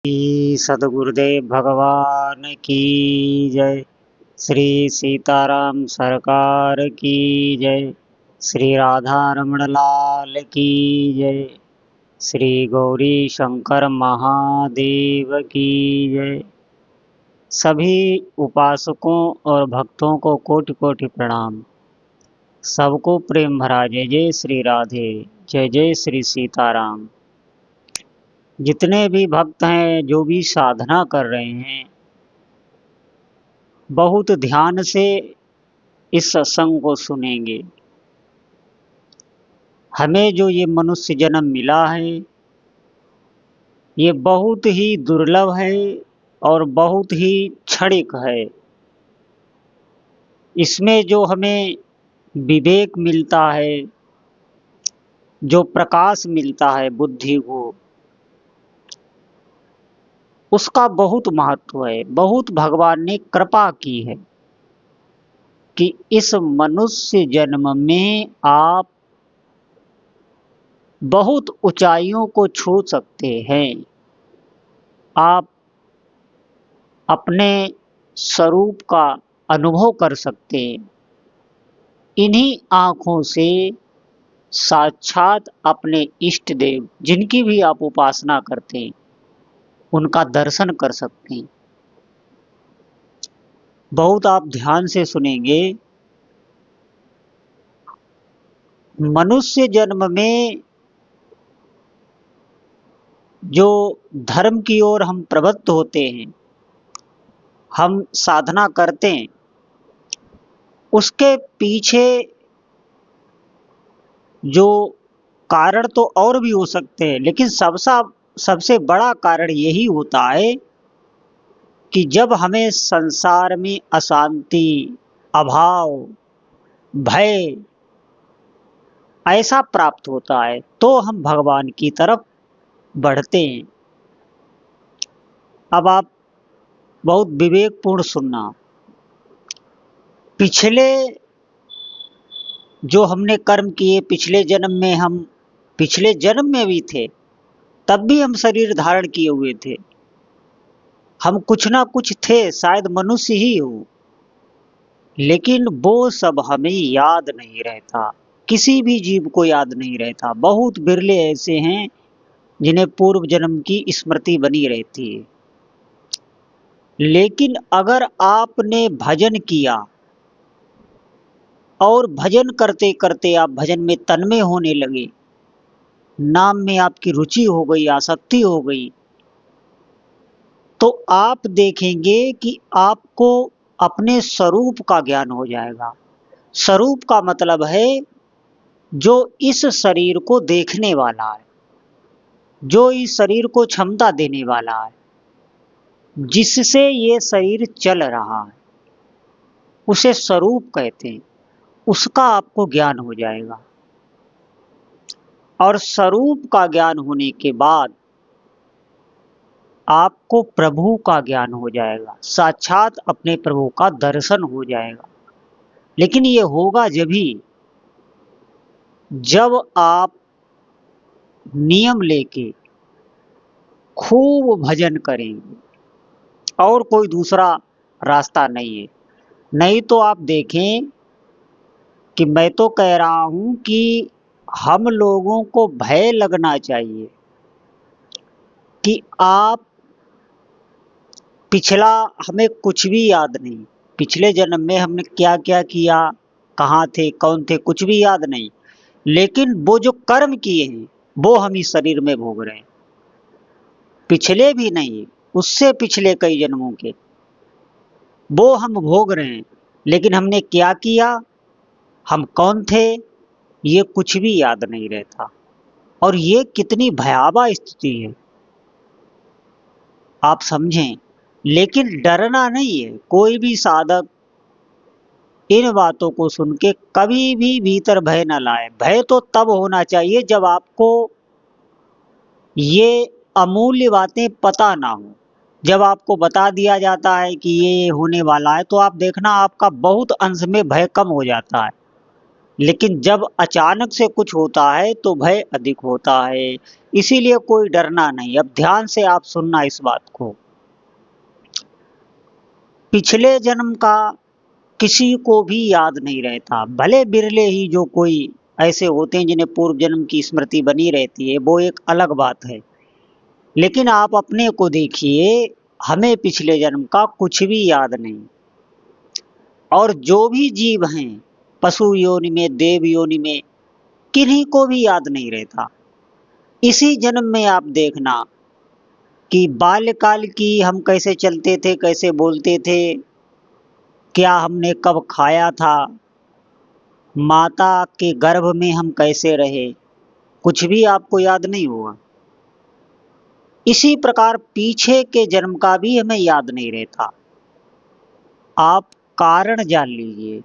सदगुरुदेव भगवान की जय। श्री सीताराम सरकार की जय। श्री राधा रमण लाल की जय। श्री गौरी शंकर महादेव की जय। सभी उपासकों और भक्तों को कोटि कोटि प्रणाम। सबको प्रेम भरा जय जय श्री राधे, जय जय श्री सीताराम। जितने भी भक्त हैं, जो भी साधना कर रहे हैं, बहुत ध्यान से इस सत्संग को सुनेंगे। हमें जो ये मनुष्य जन्म मिला है, ये बहुत ही दुर्लभ है और बहुत ही क्षणिक है। इसमें जो हमें विवेक मिलता है, जो प्रकाश मिलता है बुद्धि को, उसका बहुत महत्व है। बहुत भगवान ने कृपा की है कि इस मनुष्य जन्म में आप बहुत ऊंचाइयों को छू सकते हैं। आप अपने स्वरूप का अनुभव कर सकते हैं। इन्हीं आँखों से साक्षात अपने इष्ट देव, जिनकी भी आप उपासना करते हैं, उनका दर्शन कर सकते हैं। बहुत आप ध्यान से सुनेंगे। मनुष्य जन्म में जो धर्म की ओर हम प्रवृत्त होते हैं, हम साधना करते हैं, उसके पीछे जो कारण तो और भी हो सकते हैं, लेकिन सबसे बड़ा कारण यही होता है कि जब हमें संसार में अशांति, अभाव, भय ऐसा प्राप्त होता है, तो हम भगवान की तरफ बढ़ते हैं। अब आप बहुत विवेकपूर्ण सुनना। पिछले जो हमने कर्म किए, पिछले जन्म में भी थे, तब भी हम शरीर धारण किए हुए थे। हम कुछ ना कुछ थे, शायद मनुष्य ही हो, लेकिन वो सब हमें याद नहीं रहता। किसी भी जीव को याद नहीं रहता। बहुत बिरले ऐसे हैं जिन्हें पूर्व जन्म की स्मृति बनी रहती है। लेकिन अगर आपने भजन किया और भजन करते करते आप भजन में तन्मय होने लगे, नाम में आपकी रुचि हो गई, आसक्ति हो गई, तो आप देखेंगे कि आपको अपने स्वरूप का ज्ञान हो जाएगा। स्वरूप का मतलब है जो इस शरीर को देखने वाला है, जो इस शरीर को क्षमता देने वाला है, जिससे ये शरीर चल रहा है, उसे स्वरूप कहते हैं। उसका आपको ज्ञान हो जाएगा। और स्वरूप का ज्ञान होने के बाद आपको प्रभु का ज्ञान हो जाएगा। साक्षात अपने प्रभु का दर्शन हो जाएगा। लेकिन ये होगा जब आप नियम लेके खूब भजन करेंगे, और कोई दूसरा रास्ता नहीं है। नहीं तो आप देखें कि मैं तो कह रहा हूं कि हम लोगों को भय लगना चाहिए कि आप पिछला, हमें कुछ भी याद नहीं, पिछले जन्म में हमने क्या क्या किया, कहाँ थे, कौन थे, कुछ भी याद नहीं। लेकिन वो जो कर्म किए हैं, वो हम इस शरीर में भोग रहे हैं। पिछले भी नहीं, उससे पिछले कई जन्मों के वो हम भोग रहे हैं। लेकिन हमने क्या किया, हम कौन थे, ये कुछ भी याद नहीं रहता। और ये कितनी भयावह स्थिति है, आप समझें। लेकिन डरना नहीं है। कोई भी साधक इन बातों को सुन के कभी भी भीतर भय न लाए। भय तो तब होना चाहिए जब आपको ये अमूल्य बातें पता ना हो। जब आपको बता दिया जाता है कि ये होने वाला है, तो आप देखना आपका बहुत अंश में भय कम हो जाता है। लेकिन जब अचानक से कुछ होता है तो भय अधिक होता है। इसीलिए कोई डरना नहीं। अब ध्यान से आप सुनना इस बात को। पिछले जन्म का किसी को भी याद नहीं रहता, भले बिरले ही जो कोई ऐसे होते हैं जिन्हें पूर्व जन्म की स्मृति बनी रहती है, वो एक अलग बात है। लेकिन आप अपने को देखिए, हमें पिछले जन्म का कुछ भी याद नहीं। और जो भी जीव हैं पशु योनि में, देव योनि में, किन्हीं को भी याद नहीं रहता। इसी जन्म में आप देखना कि बाल्यकाल की हम कैसे चलते थे, कैसे बोलते थे, क्या हमने कब खाया था, माता के गर्भ में हम कैसे रहे, कुछ भी आपको याद नहीं होगा। इसी प्रकार पीछे के जन्म का भी हमें याद नहीं रहता। आप कारण जान लीजिए।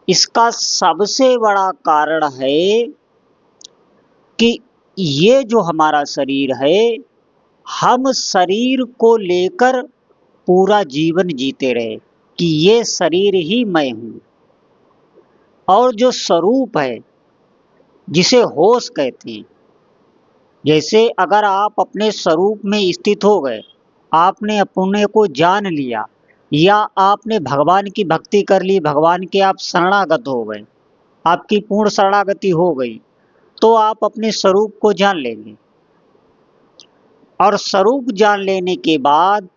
इसका सबसे बड़ा कारण है कि ये जो हमारा शरीर है, हम शरीर को लेकर पूरा जीवन जीते रहे कि ये शरीर ही मैं हूं। और जो स्वरूप है, जिसे होश कहते हैं, जैसे अगर आप अपने स्वरूप में स्थित हो गए, आपने अपने को जान लिया, या आपने भगवान की भक्ति कर ली, भगवान के आप शरणागत हो गए, आपकी पूर्ण शरणागति हो गई, तो आप अपने स्वरूप को जान लेंगे। और स्वरूप जान लेने के बाद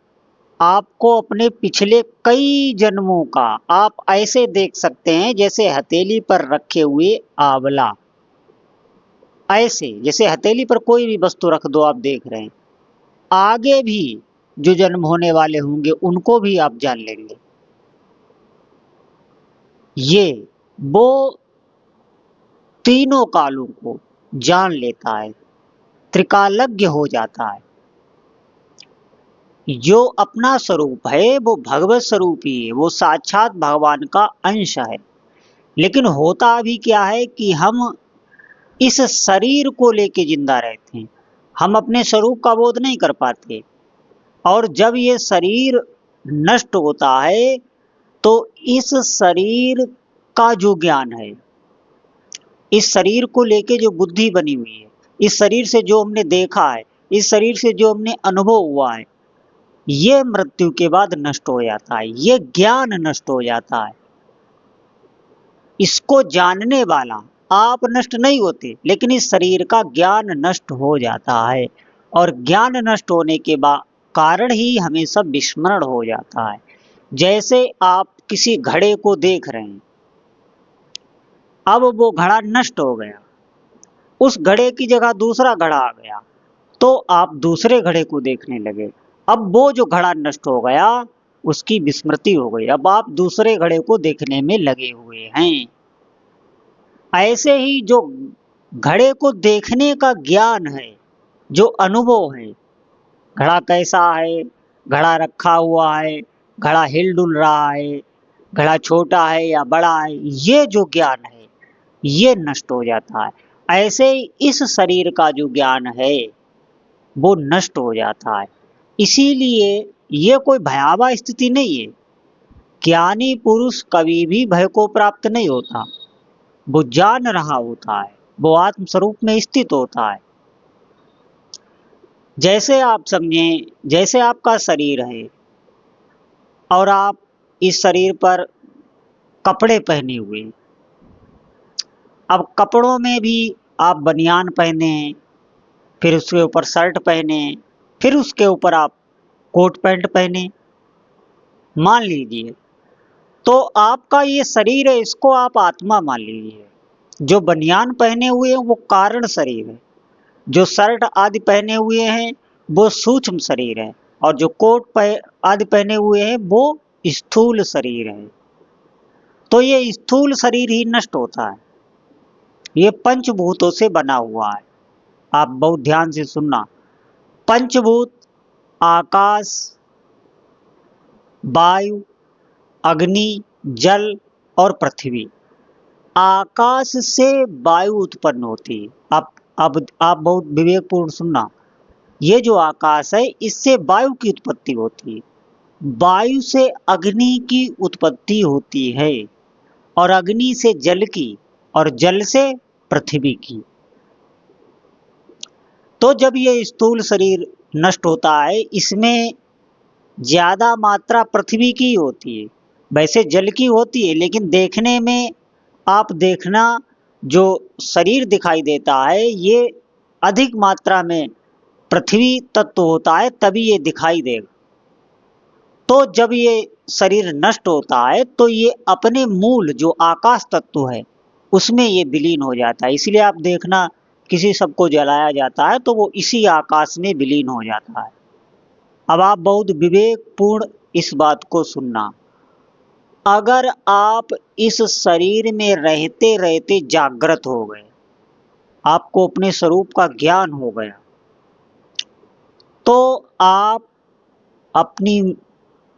आपको अपने पिछले कई जन्मों का आप ऐसे देख सकते हैं जैसे हथेली पर रखे हुए आंवला। ऐसे जैसे हथेली पर कोई भी वस्तु रख दो, आप देख रहे हैं। आगे भी जो जन्म होने वाले होंगे उनको भी आप जान लेंगे। ये वो तीनों कालों को जान लेता है, त्रिकालज्ञ हो जाता है। जो अपना स्वरूप है वो भगवत स्वरूप ही है, वो साक्षात भगवान का अंश है। लेकिन होता अभी क्या है कि हम इस शरीर को लेके जिंदा रहते हैं, हम अपने स्वरूप का बोध नहीं कर पाते। और जब ये शरीर नष्ट होता है तो इस शरीर का जो ज्ञान है, इस शरीर को लेके जो बुद्धि बनी हुई है, इस शरीर से जो हमने देखा है, इस शरीर से जो हमने अनुभव हुआ है, ये मृत्यु के बाद नष्ट हो जाता है। ये ज्ञान नष्ट हो जाता है। इसको जानने वाला आप नष्ट नहीं होते, लेकिन इस शरीर का ज्ञान नष्ट हो जाता है। और ज्ञान नष्ट होने के बाद कारण ही हमें सब विस्मरण हो जाता है। जैसे आप किसी घड़े को देख रहे हैं, अब वो घड़ा नष्ट हो गया, उस घड़े की जगह दूसरा घड़ा आ गया, तो आप दूसरे घड़े को देखने लगे। अब वो जो घड़ा नष्ट हो गया उसकी विस्मृति हो गई, अब आप दूसरे घड़े को देखने में लगे हुए हैं। ऐसे ही जो घड़े को देखने का ज्ञान है, जो अनुभव है, घड़ा कैसा है, घड़ा रखा हुआ है, घड़ा हिल डुल रहा है, घड़ा छोटा है या बड़ा है, ये जो ज्ञान है ये नष्ट हो जाता है। ऐसे ही इस शरीर का जो ज्ञान है वो नष्ट हो जाता है। इसीलिए ये कोई भयावह स्थिति नहीं है। ज्ञानी पुरुष कभी भी भय को प्राप्त नहीं होता, वो जान रहा होता है, वो आत्म स्वरूप में स्थित होता है। जैसे आप समझें, जैसे आपका शरीर है और आप इस शरीर पर कपड़े पहने हुए हैं। अब कपड़ों में भी आप बनियान पहने हैं, फिर उसके ऊपर शर्ट पहने, फिर उसके ऊपर आप कोट पैंट पहने, मान लीजिए। तो आपका ये शरीर है, इसको आप आत्मा मान लीजिए। जो बनियान पहने हुए हैं वो कारण शरीर है, जो शर्ट आदि पहने हुए हैं वो सूक्ष्म शरीर है, और जो कोट आदि पहने हुए हैं वो स्थूल शरीर है। तो ये स्थूल शरीर ही नष्ट होता है। ये पंचभूतों से बना हुआ है। आप बहुत ध्यान से सुनना। पंचभूत आकाश, वायु, अग्नि, जल और पृथ्वी। आकाश से वायु उत्पन्न होती है। अब आप बहुत विवेकपूर्ण सुनना। ये जो आकाश है इससे वायु की उत्पत्ति होती है, वायु से अग्नि की उत्पत्ति होती है, और अग्नि से जल की, और जल से पृथ्वी की। तो जब ये स्थूल शरीर नष्ट होता है, इसमें ज्यादा मात्रा पृथ्वी की होती है, वैसे जल की होती है, लेकिन देखने में आप देखना जो शरीर दिखाई देता है ये अधिक मात्रा में पृथ्वी तत्व होता है, तभी ये दिखाई देगा। तो जब ये शरीर नष्ट होता है तो ये अपने मूल जो आकाश तत्व है उसमें ये विलीन हो जाता है। इसलिए आप देखना किसी सबको जलाया जाता है तो वो इसी आकाश में विलीन हो जाता है। अब आप बहुत विवेकपूर्ण इस बात को सुनना, अगर आप इस शरीर में रहते रहते जागृत हो गए, आपको अपने स्वरूप का ज्ञान हो गया, तो आप अपनी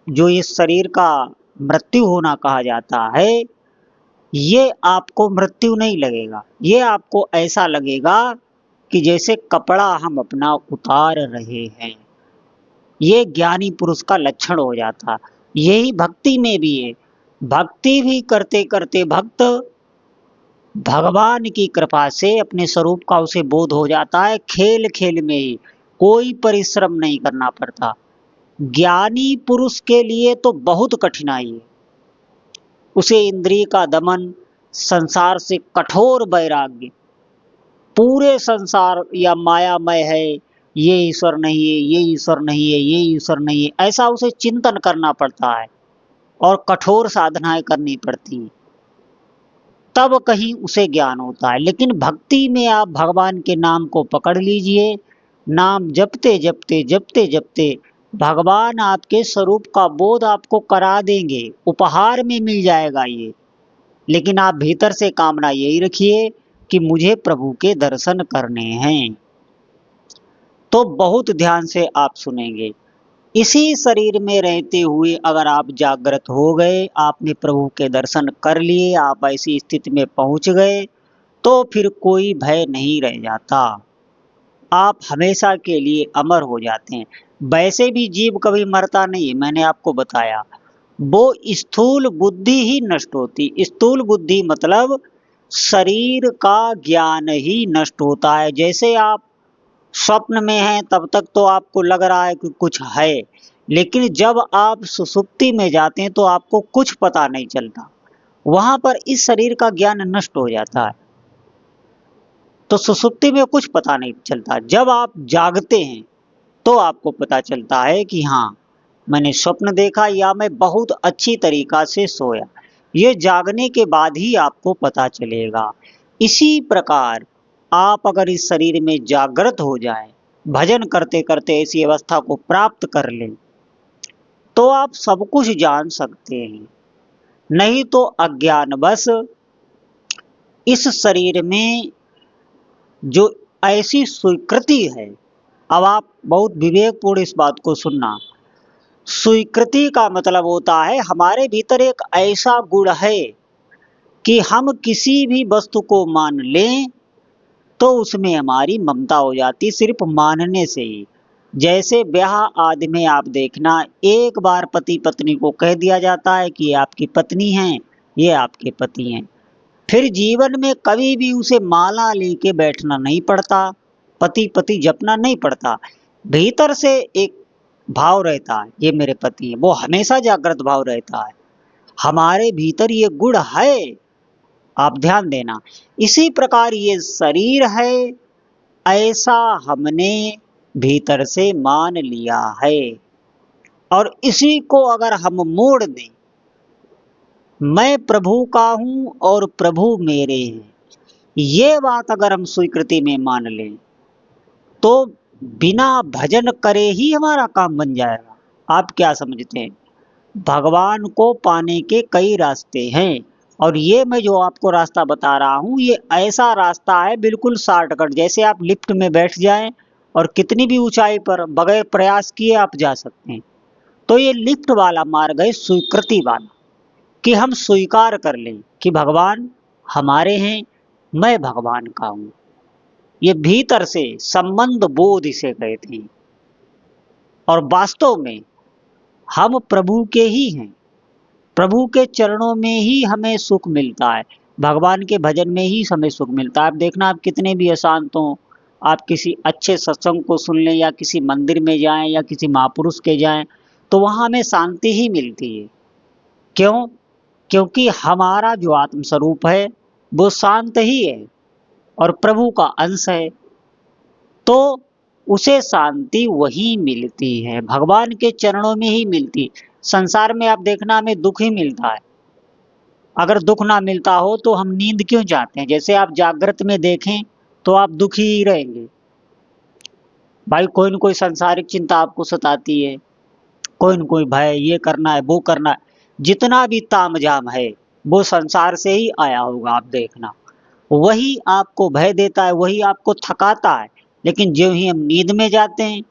जो इस शरीर का मृत्यु होना कहा जाता है, ये आपको मृत्यु नहीं लगेगा। ये आपको ऐसा लगेगा कि जैसे कपड़ा हम अपना उतार रहे हैं। ये ज्ञानी पुरुष का लक्षण हो जाता। यही भक्ति में भी है। भक्ति भी करते करते भक्त भगवान की कृपा से अपने स्वरूप का उसे बोध हो जाता है। खेल खेल में ही, कोई परिश्रम नहीं करना पड़ता। ज्ञानी पुरुष के लिए तो बहुत कठिनाई है। उसे इंद्रिय का दमन, संसार से कठोर वैराग्य, पूरे संसार या मायामय है, ये ईश्वर नहीं है, ये ईश्वर नहीं है, ये ईश्वर नहीं है, ऐसा उसे चिंतन करना पड़ता है और कठोर साधनाएं करनी पड़ती है, तब कहीं उसे ज्ञान होता है। लेकिन भक्ति में आप भगवान के नाम को पकड़ लीजिए, नाम जपते जपते जपते जपते भगवान आपके स्वरूप का बोध आपको करा देंगे, उपहार में मिल जाएगा ये। लेकिन आप भीतर से कामना यही रखिए कि मुझे प्रभु के दर्शन करने हैं। तो बहुत ध्यान से आप सुनेंगे। इसी शरीर में रहते हुए अगर आप जागृत हो गए, आपने प्रभु के दर्शन कर लिए, आप ऐसी स्थिति में पहुंच गए, तो फिर कोई भय नहीं रह जाता। आप हमेशा के लिए अमर हो जाते हैं। वैसे भी जीव कभी मरता नहीं है, मैंने आपको बताया। वो स्थूल बुद्धि ही नष्ट होती। स्थूल बुद्धि मतलब शरीर का ज्ञान ही नष्ट होता है। जैसे आप स्वप्न में हैं तब तक तो आपको लग रहा है कि कुछ है, लेकिन जब आप सुषुप्ति में जाते हैं तो आपको कुछ पता नहीं चलता। वहां पर इस शरीर का ज्ञान नष्ट हो जाता है, तो सुषुप्ति में कुछ पता नहीं चलता। जब आप जागते हैं तो आपको पता चलता है कि हाँ, मैंने स्वप्न देखा या मैं बहुत अच्छी तरीका से सोया। ये जागने के बाद ही आपको पता चलेगा। इसी प्रकार आप अगर इस शरीर में जागृत हो जाए, भजन करते करते ऐसी अवस्था को प्राप्त कर लें, तो आप सब कुछ जान सकते हैं। नहीं तो अज्ञानवश इस शरीर में जो ऐसी स्वीकृति है, अब आप बहुत विवेकपूर्ण इस बात को सुनना। स्वीकृति का मतलब होता है हमारे भीतर एक ऐसा गुण है कि हम किसी भी वस्तु को मान लें तो उसमें हमारी ममता हो जाती, सिर्फ मानने से ही। जैसे ब्याह आदि में आप देखना, एक बार पति पत्नी को कह दिया जाता है कि ये आपकी पत्नी हैं, ये आपके पति हैं। फिर जीवन में कभी भी उसे माला लेके बैठना नहीं पड़ता, पति पति जपना नहीं पड़ता। भीतर से एक भाव रहता है, ये मेरे पति हैं, वो हमेशा जागृत भाव रहता है। हमारे भीतर ये गुण है, आप ध्यान देना। इसी प्रकार ये शरीर है, ऐसा हमने भीतर से मान लिया है, और इसी को अगर हम मोड़ दें, मैं प्रभु का हूं और प्रभु मेरे हैं, ये बात अगर हम स्वीकृति में मान लें, तो बिना भजन करे ही हमारा काम बन जाएगा। आप क्या समझते हैं? भगवान को पाने के कई रास्ते हैं, और ये मैं जो आपको रास्ता बता रहा हूँ, ये ऐसा रास्ता है बिल्कुल शॉर्टकट। जैसे आप लिफ्ट में बैठ जाएं और कितनी भी ऊंचाई पर बगैर प्रयास किए आप जा सकते हैं। तो ये लिफ्ट वाला मार्ग है स्वीकृति वाला, कि हम स्वीकार कर लें कि भगवान हमारे हैं, मैं भगवान का हूँ। ये भीतर से संबंध बोध इसे कहते हैं, और वास्तव में हम प्रभु के ही हैं। प्रभु के चरणों में ही हमें सुख मिलता है। भगवान के भजन में ही हमें सुख मिलता है। आप देखना, आप कितने भी अशांत हों, आप किसी अच्छे सत्संग को सुन लें या किसी मंदिर में जाएं या किसी महापुरुष के जाएं, तो वहाँ हमें शांति ही मिलती है। क्यों? क्योंकि हमारा जो आत्म स्वरूप है वो शांत ही है और प्रभु का अंश है, तो उसे शांति वही मिलती है, भगवान के चरणों में ही मिलती। संसार में आप देखना हमें दुख ही मिलता है। अगर दुख ना मिलता हो तो हम नींद क्यों चाहते हैं? जैसे आप जागृत में देखें तो आप दुखी ही रहेंगे। भाई कोई न कोई सांसारिक चिंता आपको सताती है, कोई न कोई भय, ये करना है वो करना है, जितना भी तामझाम है वो संसार से ही आया होगा। आप देखना वही आपको भय देता है, वही आपको थकाता है। लेकिन जो ही हम नींद में जाते हैं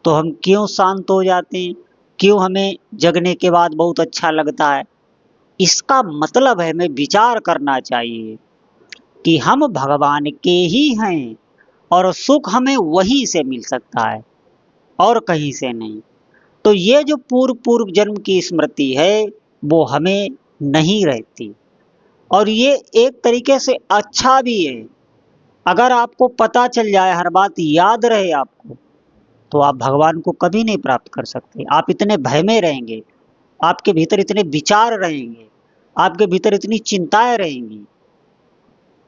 तो हम क्यों शांत हो जाते हैं, क्यों हमें जगने के बाद बहुत अच्छा लगता है? इसका मतलब है हमें विचार करना चाहिए कि हम भगवान के ही हैं और सुख हमें वहीं से मिल सकता है और कहीं से नहीं। तो ये जो पूर्व पूर्व जन्म की स्मृति है वो हमें नहीं रहती, और ये एक तरीके से अच्छा भी है। अगर आपको पता चल जाए, हर बात याद रहे आपको, तो आप भगवान को कभी नहीं प्राप्त कर सकते। आप इतने भय में रहेंगे, आपके भीतर इतने विचार रहेंगे, आपके भीतर इतनी चिंताएं रहेंगी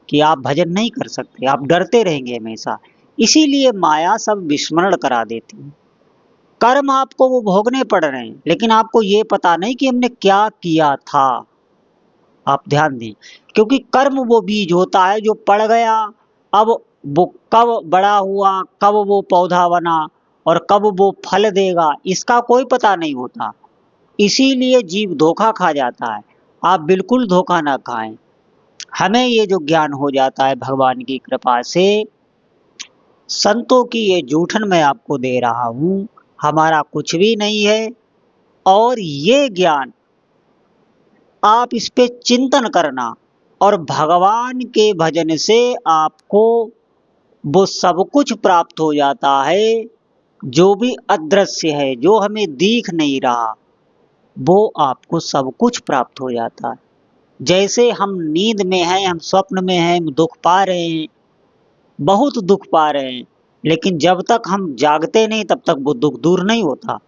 कि आप भजन नहीं कर सकते, आप डरते रहेंगे हमेशा। इसीलिए माया सब विस्मरण करा देती है। कर्म आपको वो भोगने पड़ रहे हैं, लेकिन आपको ये पता नहीं कि हमने क्या किया था। आप ध्यान दें, क्योंकि कर्म वो बीज होता है जो पड़ गया, अब वो कब बड़ा हुआ, कब वो पौधा बना और कब वो फल देगा, इसका कोई पता नहीं होता। इसीलिए जीव धोखा खा जाता है। आप बिल्कुल धोखा ना खाएं। हमें ये जो ज्ञान हो जाता है भगवान की कृपा से, संतों की ये जूठन मैं आपको दे रहा हूँ, हमारा कुछ भी नहीं है। और ये ज्ञान आप इस पे चिंतन करना, और भगवान के भजन से आपको वो सब कुछ प्राप्त हो जाता है जो भी अदृश्य है, जो हमें दिख नहीं रहा, वो आपको सब कुछ प्राप्त हो जाता है। जैसे हम नींद में हैं, हम स्वप्न में हैं, हम दुख पा रहे हैं, बहुत दुख पा रहे हैं, लेकिन जब तक हम जागते नहीं तब तक वो दुख दूर नहीं होता।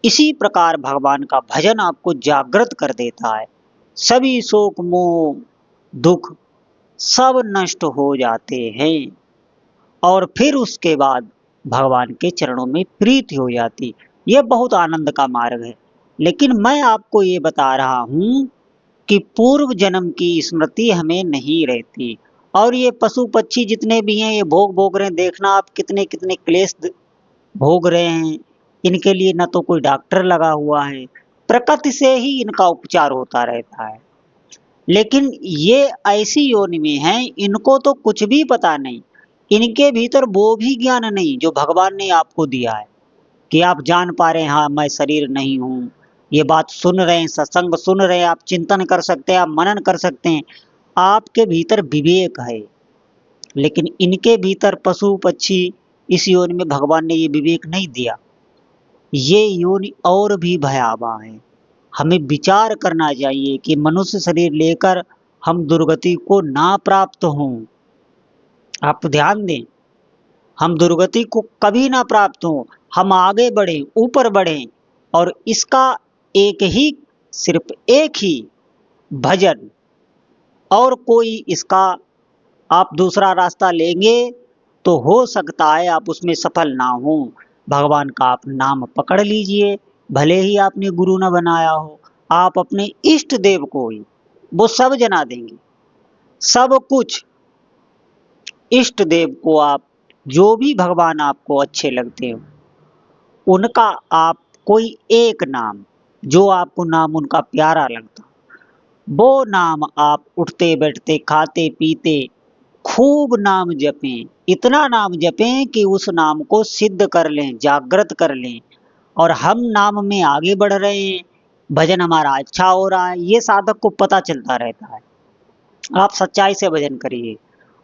इसी प्रकार भगवान का भजन आपको जागृत कर देता है। सभी शोक मोह दुख सब नष्ट हो जाते हैं, और फिर उसके बाद भगवान के चरणों में प्रीति हो जाती। ये बहुत आनंद का मार्ग है। लेकिन मैं आपको ये बता रहा हूँ कि पूर्व जन्म की स्मृति हमें नहीं रहती, और ये पशु पक्षी जितने भी हैं ये भोग रहे हैं। देखना आप कितने कितने क्लेश भोग रहे हैं, इनके लिए न तो कोई डॉक्टर लगा हुआ है, प्रकृति से ही इनका उपचार होता रहता है। लेकिन ये ऐसी योनि में हैं, इनको तो कुछ भी पता नहीं, इनके भीतर वो भी ज्ञान नहीं जो भगवान ने आपको दिया है, कि आप जान पा रहे हैं हाँ मैं शरीर नहीं हूँ, ये बात सुन रहे हैं, सत्संग सुन रहे हैं, आप चिंतन कर सकते हैं, आप मनन कर सकते हैं, आपके भीतर विवेक है। लेकिन इनके भीतर पशु पक्षी, इस योनि में भगवान ने ये विवेक नहीं दिया। ये योनि और भी भयावह है। हमें विचार करना चाहिए कि मनुष्य शरीर लेकर हम दुर्गति को ना प्राप्त हों। आप ध्यान दें, हम दुर्गति को कभी ना प्राप्त हों, हम आगे बढ़ें, ऊपर बढ़ें, और इसका एक ही, सिर्फ एक ही भजन, और कोई इसका आप दूसरा रास्ता लेंगे तो हो सकता है आप उसमें सफल ना हो। भगवान का आप नाम पकड़ लीजिए, भले ही आपने गुरु न बनाया हो, आप अपने इष्ट देव को ही, वो सब जना देंगे, सब कुछ। इष्ट देव को आप, जो भी भगवान आपको अच्छे लगते हो, उनका आप कोई एक नाम, जो आपको नाम उनका प्यारा लगता, वो नाम आप उठते बैठते खाते पीते खूब नाम जपें, इतना नाम जपें कि उस नाम को सिद्ध कर लें, जागृत कर लें, और हम नाम में आगे बढ़ रहे हैं, भजन हमारा अच्छा हो रहा है, ये साधक को पता चलता रहता है। आप सच्चाई से भजन करिए,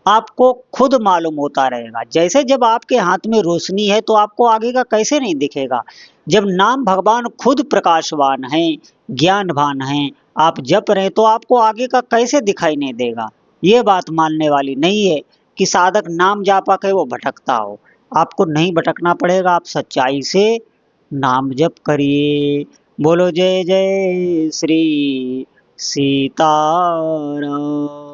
आपको खुद मालूम होता रहेगा। जैसे जब आपके हाथ में रोशनी है तो आपको आगे का कैसे नहीं दिखेगा। जब नाम भगवान खुद प्रकाशवान हैं, ज्ञानवान हैं, आप जप रहे हैं तो आपको आगे का कैसे दिखाई नहीं देगा। ये बात मानने वाली नहीं है कि साधक नाम जापा के वो भटकता हो। आपको नहीं भटकना पड़ेगा, आप सच्चाई से नाम जप करिए। बोलो जय जय श्री सीताराम।